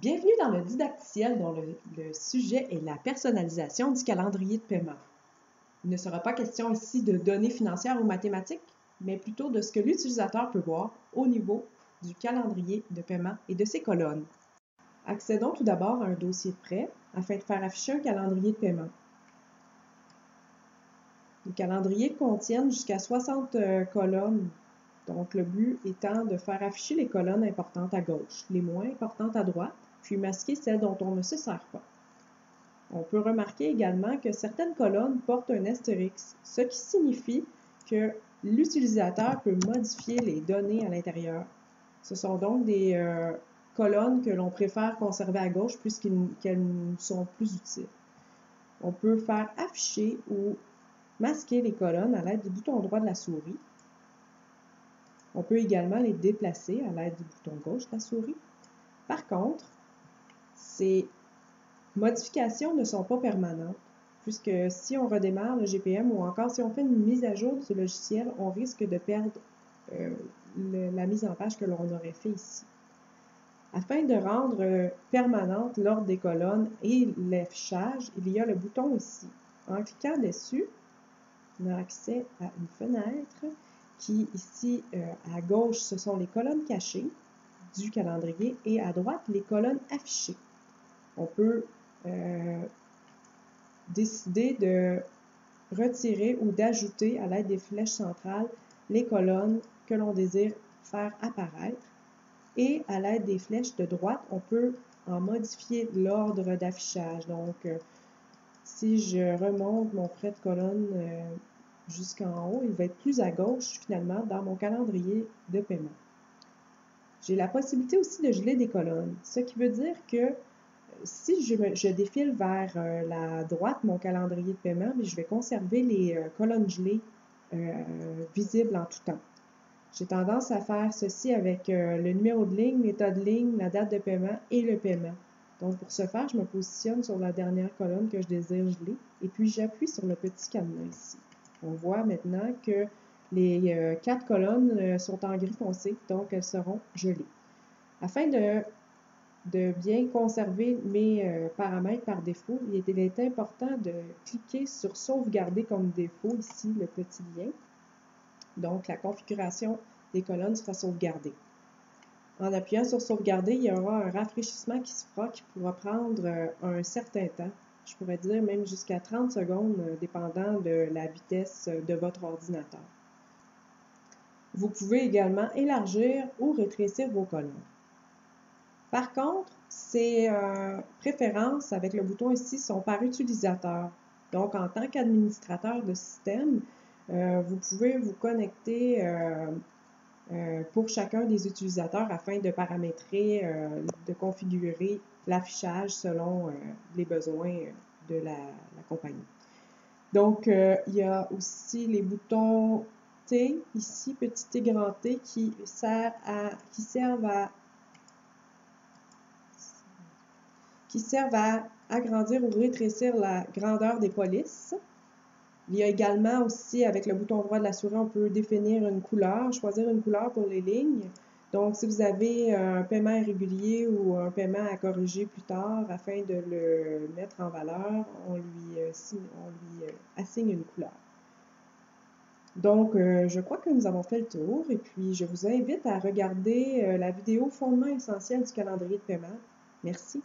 Bienvenue dans le didacticiel dont le sujet est la personnalisation du calendrier de paiement. Il ne sera pas question ici de données financières ou mathématiques, mais plutôt de ce que l'utilisateur peut voir au niveau du calendrier de paiement et de ses colonnes. Accédons tout d'abord à un dossier de prêt afin de faire afficher un calendrier de paiement. Les calendriers contiennent jusqu'à 60 colonnes, donc le but étant de faire afficher les colonnes importantes à gauche, les moins importantes à droite, puis masquer celles dont on ne se sert pas. On peut remarquer également que certaines colonnes portent un astérisque, ce qui signifie que l'utilisateur peut modifier les données à l'intérieur. Ce sont donc des colonnes que l'on préfère conserver à gauche puisqu'elles nous sont plus utiles. On peut faire afficher ou masquer les colonnes à l'aide du bouton droit de la souris. On peut également les déplacer à l'aide du bouton gauche de la souris. Par contre, ces modifications ne sont pas permanentes, puisque si on redémarre le GPM ou encore si on fait une mise à jour du logiciel, on risque de perdre la mise en page que l'on aurait fait ici. Afin de rendre permanente l'ordre des colonnes et l'affichage, il y a le bouton ici. En cliquant dessus, on a accès à une fenêtre qui, ici, à gauche, ce sont les colonnes cachées du calendrier et à droite, les colonnes affichées. On peut décider de retirer ou d'ajouter à l'aide des flèches centrales les colonnes que l'on désire faire apparaître. Et à l'aide des flèches de droite, on peut en modifier l'ordre d'affichage. Donc, si je remonte mon trait de colonne jusqu'en haut, il va être plus à gauche finalement dans mon calendrier de paiement. J'ai la possibilité aussi de geler des colonnes, ce qui veut dire que si je défile vers la droite, mon calendrier de paiement, je vais conserver les colonnes gelées visibles en tout temps. J'ai tendance à faire ceci avec le numéro de ligne, l'état de ligne, la date de paiement et le paiement. Donc, pour ce faire, je me positionne sur la dernière colonne que je désire geler et puis j'appuie sur le petit cadenas ici. On voit maintenant que les 4 colonnes sont en gris foncé, donc elles seront gelées. Afin de bien conserver mes paramètres par défaut, il est important de cliquer sur sauvegarder comme défaut, ici le petit lien. Donc la configuration des colonnes sera sauvegardée. En appuyant sur sauvegarder, il y aura un rafraîchissement qui se fera, qui pourra prendre un certain temps. Je pourrais dire même jusqu'à 30 secondes, dépendant de la vitesse de votre ordinateur. Vous pouvez également élargir ou rétrécir vos colonnes. Par contre, ces préférences avec le bouton ici sont par utilisateur. Donc, en tant qu'administrateur de système, vous pouvez vous connecter pour chacun des utilisateurs afin de paramétrer, de configurer l'affichage selon les besoins de la compagnie. Donc, il y a aussi les boutons T, ici, petit T, grand T, qui servent à agrandir ou rétrécir la grandeur des polices. Il y a également aussi, avec le bouton droit de la souris, on peut définir une couleur, choisir une couleur pour les lignes. Donc, si vous avez un paiement irrégulier ou un paiement à corriger plus tard, afin de le mettre en valeur, on lui assigne une couleur. Donc, je crois que nous avons fait le tour et puis je vous invite à regarder la vidéo Fondements essentiels du calendrier de paiement. Merci.